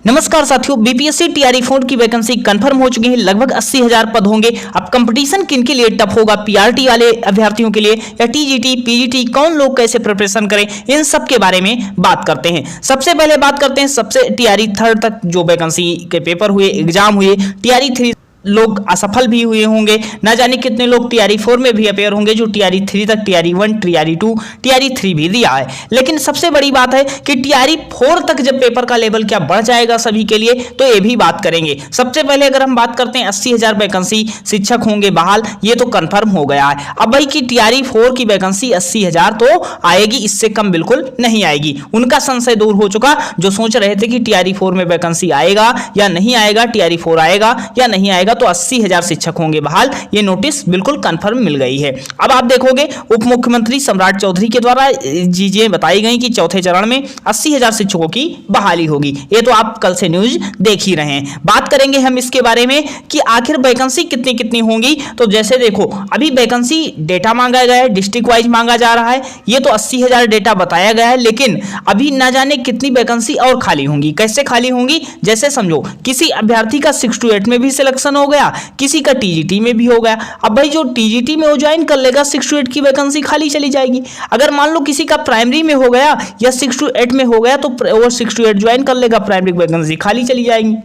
नमस्कार साथियों, BPSC TRE 4 की वैकेंसी कंफर्म हो चुकी है। लगभग 80,000 पद होंगे। अब कंपटीशन किन के लिए टफ होगा, पीआरटी वाले अभ्यर्थियों के लिए या टीजीटी पीजीटी, कौन लोग कैसे प्रिपरेशन करें, इन सब के बारे में बात करते हैं। सबसे पहले बात करते हैं सबसे टीआरई 3 तक जो वैकेंसी के पेपर हुए, एग्जाम हुए। टीआरई 3 लोग असफल भी हुए होंगे, ना जाने कितने लोग टीआरई 4 में भी अपेयर होंगे जो टीआरई 3 तक, टीआरई 1, टीआरई 2, टीआरई 3 भी दिया है। लेकिन सबसे बड़ी बात है कि टीआरई 4 तक जब पेपर का लेवल क्या बढ़ जाएगा सभी के लिए, तो ये भी बात करेंगे। सबसे पहले अगर हम बात करते हैं 80,000 वैकेंसी शिक्षक होंगे बहाल, ये तो कंफर्म हो गया है। अब भाई की टीआरई 4 की वैकेंसी 80,000 तो आएगी, इससे कम बिल्कुल नहीं आएगी। उनका संशय दूर हो चुका जो सोच रहे थे कि टीआरई 4 में वैकेंसी आएगा या नहीं आएगा, टीआरई 4 आएगा या नहीं आएगा, तो 80,000 शिक्षक होंगे बहाल, ये नोटिस बिल्कुल कंफर्म मिल गई है। अब आप देखोगे उप मुख्यमंत्री सम्राट चौधरी के द्वारा चीजें बताई गई कि चौथे चरण में 80,000 शिक्षकों की बहाली होगी। ये तो आप कल से न्यूज देख ही रहे हैं। बात करेंगे हम इसके बारे में कि आखिर वैकेंसी कितनी कितनी होंगी। तो जैसे देखो, अभी वैकेंसी डेटा मांगा गया है, डिस्ट्रिक्ट वाइज मांगा जा रहा है। ये तो 80,000 डेटा बताया गया है, लेकिन अभी ना जाने कितनी वैकेंसी और खाली होंगी। कैसे खाली होंगी, जैसे समझो किसी अभ्यर्थी का 6 to 8 में भी सिलेक्शन हो गया, किसी का टीजीटी में भी हो गया। अब भाई जो टीजीटी में वो ज्वाइन कर लेगा, 6 to 8 की वैकेंसी खाली चली जाएगी। अगर मान लो किसी का प्राइमरी में हो गया या 6 to 8 में हो गया, तो वो 6 to 8 ज्वाइन कर लेगा, प्राइमरी वैकेंसी खाली चली जाएगी।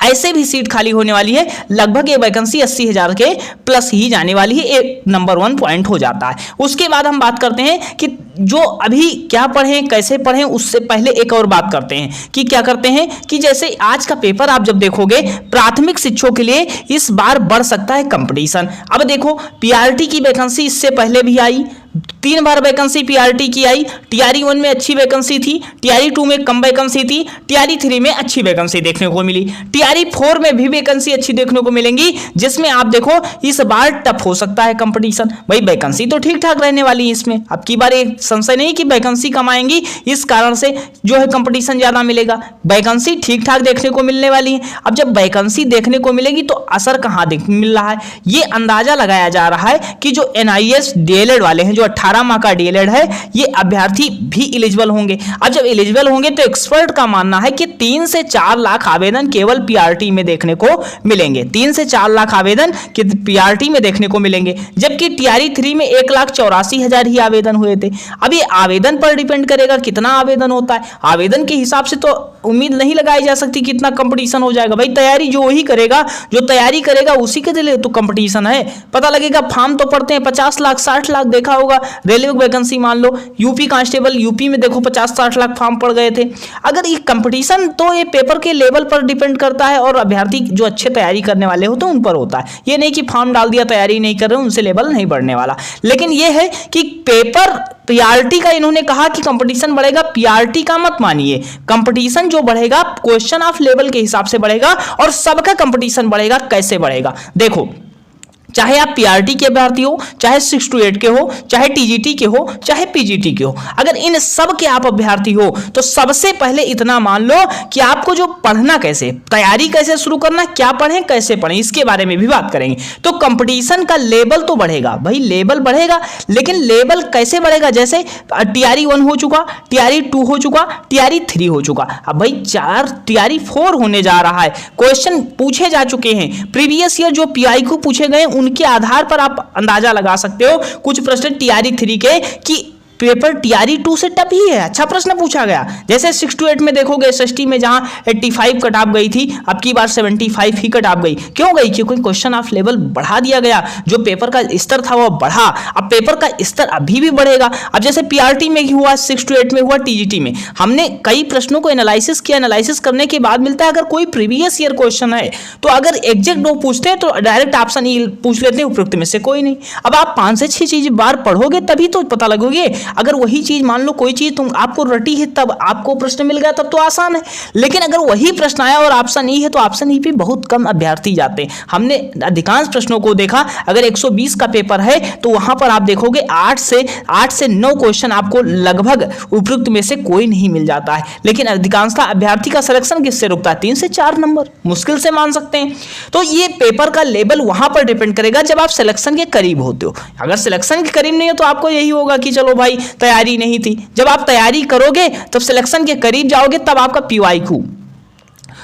ऐसे भी सीट खाली होने वाली है। लगभग ये वैकेंसी 80,000 के प्लस ही जाने वाली है। एक नंबर 1 पॉइंट हो जाता है। उसके बाद हम बात करते हैं कि जो अभी क्या पढ़ें, कैसे पढ़ें। उससे पहले एक और बात करते हैं कि क्या करते हैं कि जैसे आज का पेपर आप जब देखोगे, प्राथमिक शिक्षकों के लिए इस बार बढ़ सकता है कंपटीशन। अब देखो, पीआरटी की वैकेंसी इससे पहले भी आई, 3 बार वैकेंसी पीआरटी की आई। टीआरई 1 में अच्छी वैकेंसी थी, टीआरई 2 में कम वैकेंसी थी, टीआरई 3 में अच्छी वैकेंसी देखने को मिली, टीआरई 4 में भी वैकेंसी अच्छी देखने को मिलेंगी, जिसमें आप देखो इस बार टफ हो सकता है कंपटीशन। भाई वैकेंसी तो ठीक ठाक रहने वाली है इसमें, अब की बार एक संशय नहीं कि वैकेंसी कम आएंगी, इस कारण से जो है कंपटीशन ज्यादा मिलेगा। वैकेंसी ठीक ठाक देखने को मिलने वाली है। अब जब वैकेंसी देखने को मिलेगी तो असर कहां मिल रहा है, ये अंदाजा लगाया जा रहा है कि जो एनआईएस डीएलएड वाले हैं, जो 18 माह का डीएलएड है, ये अभ्यर्थी भी एलिजिबल होंगे। अब जब एलिजिबल होंगे तो एक्सपर्ट का मानना है कि 3 से 4 लाख आवेदन केवल पीआरटी में देखने को मिलेंगे। 3 से 4 लाख आवेदन पीआरटी में देखने को मिलेंगे, जबकि टीआरई 3 में 1,84,000 ही आवेदन हुए थे। अब ये आवेदन पर डिपेंड करेगा कितना आवेदन होता है। आवेदन के हिसाब से तो उम्मीद नहीं लगाई जा सकती कितना कंपटीशन हो जाएगा। भाई तैयारी जो वही करेगा, जो तैयारी करेगा उसी के लिए तो कंपटीशन है। पता लगेगा, फॉर्म तो पड़ते हैं 50 लाख 60 लाख, देखा होगा रेलवे वैकेंसी मान लो, यूपी कांस्टेबल, यूपी में देखो 50-60 लाख फॉर्म पड़ गए थे। अगर ये कंपटीशन, तो ये पेपर के लेवल पर डिपेंड करता है और अभ्यर्थी जो अच्छे तैयारी करने वाले होते हैं उन पर होता है। ये नहीं कि फॉर्म डाल दिया, तैयारी नहीं कर रहे, उनसे लेवल नहीं बढ़ने वाला। लेकिन ये है कि पेपर पीआरटी का इन्होंने कहा कि कंपटीशन बढ़ेगा, पीआरटी का मत मानिए। कंपटीशन जो बढ़ेगा क्वेश्चन ऑफ लेवल के हिसाब से बढ़ेगा और सबका कंपटीशन बढ़ेगा। कैसे बढ़ेगा, देखो, चाहे आप पीआरटी के अभ्यर्थी हो, चाहे 6 to 8 के हो, चाहे टीजीटी के हो, चाहे पीजीटी के हो, अगर इन सब के आप अभ्यर्थी हो तो सबसे पहले इतना मान लो कि आपको जो पढ़ना, कैसे तैयारी कैसे शुरू करना, क्या पढ़ें कैसे पढ़ें, इसके बारे में भी बात करेंगे। तो कंपटीशन का लेवल तो बढ़ेगा, भाई लेवल बढ़ेगा, लेकिन लेवल कैसे बढ़ेगा, जैसे टीआरई 1 हो चुका, टीआरई 2 हो चुका, टीआरई 3 हो चुका, अब भाई टीआरई 4 होने जा रहा है। क्वेश्चन पूछे जा चुके हैं, प्रीवियस ईयर जो पीआईक्यू पूछे गए उनके आधार पर आप अंदाजा लगा सकते हो कुछ प्रश्न टीआरई 3 के कि पेपर टीआरई 2 से टफ ही है, अच्छा प्रश्न पूछा गया। जैसे 6 to 8 में देखोगे, एसएसटी में जहां 85 कट ऑफ गई थी, अब की बार 75 ही कट ऑफ गई। क्यों गई, क्योंकि क्वेश्चन ऑफ लेवल बढ़ा दिया गया, जो पेपर का स्तर था वो बढ़ा। अब पेपर का स्तर अभी भी बढ़ेगा। अब जैसे पीआरटी में हुआ, 6 to 8 में हुआ, टीजीटी में हमने कई प्रश्नों को एनालिसिस किया, एनालिसिस करने के बाद मिलता है अगर कोई प्रीवियस ईयर क्वेश्चन है तो अगर एग्जैक्ट वो पूछते हैं तो डायरेक्ट ऑप्शन ई पूछ लेते हैं, उपयुक्त में से कोई नहीं। अब आप 5 से 6 चीज बार पढ़ोगे तभी तो पता लगोगे। अगर वही चीज मान लो कोई चीज तुम आपको रटी है, तब आपको प्रश्न मिल गया, तब तो आसान है। लेकिन अगर वही प्रश्न आया और ऑप्शन ई है तो ऑप्शन ई पे बहुत कम अभ्यर्थी जाते हैं। हमने अधिकांश प्रश्नों को देखा, अगर 120 का पेपर है तो वहां पर आप देखोगे 8 से 9 क्वेश्चन आपको लगभग उपयुक्त में से कोई नहीं मिल जाता है। लेकिन अधिकांशतः अभ्यर्थी का सिलेक्शन किससे रुकता है, 3 से 4 नंबर मुश्किल से मान सकते हैं। तो ये पेपर का लेवल वहां पर डिपेंड करेगा जब आप सिलेक्शन के करीब होते हो। अगर सिलेक्शन के करीब नहीं हो तो आपको यही होगा कि चलो भाई तैयारी नहीं थी। जब आप तैयारी करोगे तब सिलेक्शन के करीब जाओगे, तब आपका पीवाईक्यू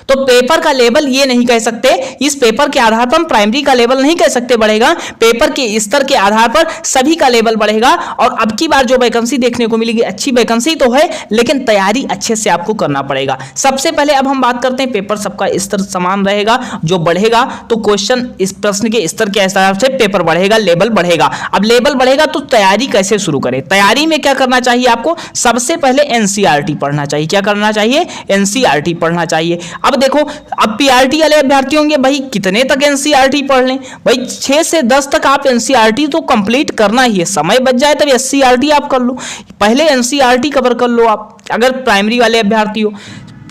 तो पेपर का लेवल ये नहीं कह सकते, इस पेपर के आधार पर हम प्राइमरी का लेवल नहीं कह सकते बढ़ेगा, पेपर के स्तर के आधार पर सभी का लेवल बढ़ेगा। और अब की बार जो वैकेंसी देखने को मिलेगी, अच्छी वैकेंसी तो है लेकिन तैयारी अच्छे से आपको करना पड़ेगा। सबसे पहले अब हम बात करते हैं, पेपर सबका स्तर समान रहेगा, जो बढ़ेगा तो क्वेश्चन इस प्रश्न के स्तर के हिसाब से पेपर बढ़ेगा, लेवल बढ़ेगा। अब लेवल बढ़ेगा तो तैयारी कैसे शुरू करें? तैयारी में क्या करना चाहिए आपको? सबसे पहले एनसीईआरटी पढ़ना चाहिए। क्या करना चाहिए? एनसीईआरटी पढ़ना चाहिए। अब देखो, अब पीआरटी वाले अभ्यर्थी होंगे, भाई कितने तक एनसीईआरटी पढ़ लें? भाई 6 से 10 तक आप एनसीईआरटी तो कंप्लीट करना ही है, समय बच जाए तब एससीईआरटी आप कर लो, पहले एनसीईआरटी कवर कर लो आप अगर प्राइमरी वाले अभ्यर्थी हो।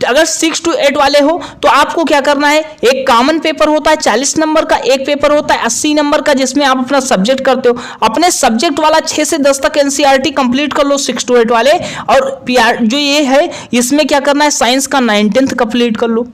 अगर 6 to 8 वाले हो तो आपको क्या करना है, एक कॉमन पेपर होता है 40 नंबर का, एक पेपर होता है 80 नंबर का जिसमें आप अपना सब्जेक्ट करते हो। अपने सब्जेक्ट वाला 6 से 10 तक एनसीईआरटी कंप्लीट कर लो 6 to 8 वाले। और पीआर जो ये है इसमें क्या करना है, साइंस का 9th कंप्लीट कर लो।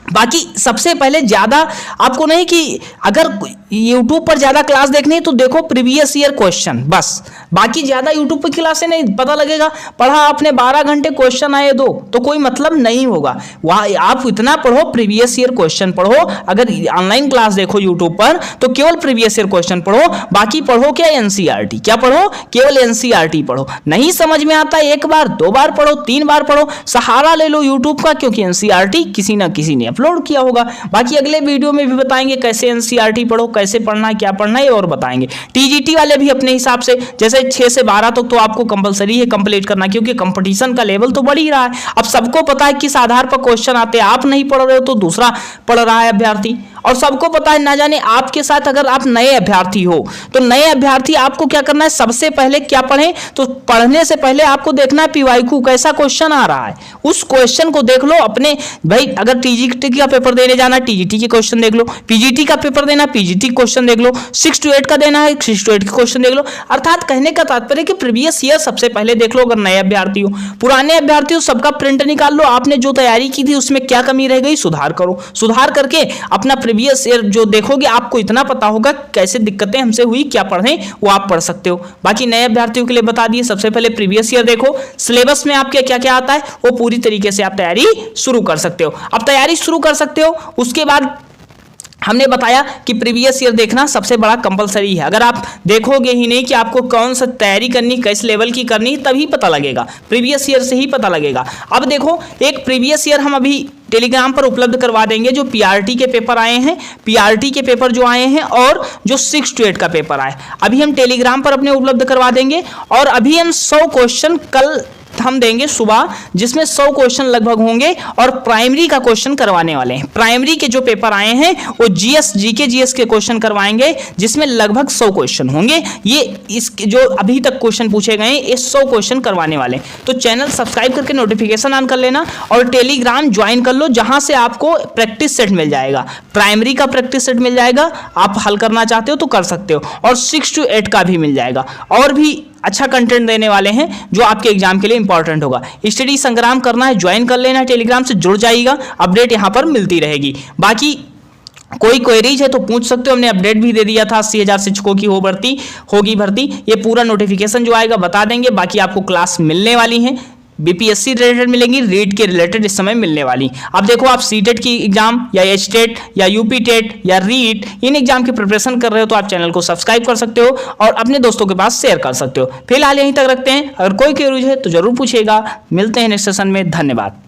बाकी सबसे पहले ज़्यादा आपको नहीं कि अगर YouTube पर ज़्यादा क्लास देखनी है तो देखो प्रीवियस ईयर क्वेश्चन, बस। बाकी ज़्यादा YouTube पर क्लासें नहीं, पता लगेगा पढ़ा आपने 12 घंटे क्वेश्चन आए 2 तो कोई मतलब नहीं होगा। वहाँ आप इतना पढ़ो, प्रीवियस ईयर क्वेश्चन पढ़ो। अगर ऑनलाइन क्लास देखो YouTube पर तो केवल प्रीवियस ईयर क्वेश्चन पढ़ो, बाकी पढ़ो क्या, एनसीईआरटी। क्या पढ़ो? केवल एनसीईआरटी पढ़ो। नहीं समझ में आता 1 बार 2 बार पढ़ो, 3 बार पढ़ो, सहारा ले लो YouTube का, क्योंकि एनसीईआरटी किसी ना किसी ने अपलोड किया होगा। बाकी अगले वीडियो में भी बताएंगे कैसे एनसीईआरटी पढ़ो, कैसे पढ़ना है, क्या पढ़ना है और बताएंगे। टीजीटी वाले भी अपने हिसाब से, जैसे 6 से 12 तक तो आपको कंपलसरी है कंप्लीट करना, क्योंकि कंपटीशन का लेवल तो बढ़ ही रहा है। अब सबको पता है किस आधार पर क्वेश्चन आते हैं, आप नहीं पढ़ रहे हो तो दूसरा पढ़ रहा है अभ्यर्थी। और सबको पता है, ना जाने आपके साथ अगर आप नए अभ्यर्थी हो तो नए अभ्यर्थी आपको क्या करना है, सबसे पहले क्या पढ़ें, तो पढ़ने से पहले आपको देखना है पीवाईक्यू कैसा क्वेश्चन आ रहा है, उस क्वेश्चन को देख लो अपने। भाई अगर टीजीटी का पेपर देने जाना, टीजीटी के क्वेश्चन देख लो, पीजीटी का पेपर देना, पीजीटी क्वेश्चन देख लो, 6 to 8 का देना है, 6 to 8 के क्वेश्चन देख लो। अर्थात कहने का तात्पर्य कि प्रीवियस ईयर सबसे पहले देख लो अगर नए अभ्यर्थी हो। पुराने अभ्यर्थी हो सबका प्रिंट निकाल लो, आपने जो तैयारी की थी उसमें क्या कमी रह गई, सुधार करो। सुधार करके अपना प्रीवियस ईयर जो देखोगे आपको इतना पता होगा कैसे दिक्कतें हमसे हुई, क्या पढ़ें वो आप पढ़ सकते हो। बाकी नए अभ्यर्थियों के लिए बता दिए, सबसे पहले प्रीवियस ईयर देखो, सिलेबस में आपके क्या क्या आता है वो पूरी तरीके से आप तैयारी शुरू कर सकते हो। अब तैयारी शुरू कर सकते हो, उसके बाद हमने बताया कि प्रीवियस ईयर देखना सबसे बड़ा कंपलसरी है। अगर आप देखोगे ही नहीं कि आपको कौन सा तैयारी करनी, किस लेवल की करनी, तभी पता लगेगा, प्रीवियस ईयर से ही पता लगेगा। अब देखो, एक प्रीवियस ईयर हम अभी टेलीग्राम पर उपलब्ध करवा देंगे, जो पीआरटी के पेपर आए हैं, पीआरटी के पेपर जो आए हैं और जो 6 to 8 का पेपर आए, अभी हम टेलीग्राम पर अपने उपलब्ध करवा देंगे। और अभी हम 100 क्वेश्चन कल हम देंगे सुबह, जिसमें 100 क्वेश्चन लगभग होंगे और प्राइमरी का क्वेश्चन करवाने वाले हैं। प्राइमरी के जो पेपर आए हैं वो जीएस, जीके, जीएस के क्वेश्चन करवाएंगे, जिसमें लगभग 100 क्वेश्चन होंगे। ये इस जो अभी तक क्वेश्चन पूछे गए ये 100 क्वेश्चन करवाने वाले। तो चैनल सब्सक्राइब करके नोटिफिकेशन ऑन कर लेना और टेलीग्राम ज्वाइन कर लो, जहां से आपको प्रैक्टिस सेट मिल जाएगा, प्राइमरी का प्रैक्टिस सेट मिल जाएगा, आप हल करना चाहते हो तो कर सकते हो, और 6 to 8 का भी मिल जाएगा। और भी अच्छा कंटेंट देने वाले हैं जो आपके एग्जाम के लिए इंपॉर्टेंट होगा। स्टडी संग्राम करना है, ज्वाइन कर लेना, टेलीग्राम से जुड़ जाइएगा, अपडेट यहां पर मिलती रहेगी। बाकी कोई क्वेरीज है तो पूछ सकते हो, हमने अपडेट भी दे दिया था 80,000 शिक्षकों की होगी भर्ती, ये पूरा नोटिफिकेशन जो आएगा बता देंगे। बाकी आपको क्लास मिलने वाली है, बीपीएससी रिलेटेड मिलेंगी, रीट के रिलेटेड इस समय मिलने वाली। अब देखो, आप सीटेट की एग्जाम या एचटेट या यूपी टेट या रीट, इन एग्जाम की प्रिपरेशन कर रहे हो तो आप चैनल को सब्सक्राइब कर सकते हो और अपने दोस्तों के पास शेयर कर सकते हो। फिलहाल यहीं तक रखते हैं, अगर कोई क्वेरी है तो जरूर पूछिएगा। मिलते हैं नेक्स्ट सेशन में, धन्यवाद।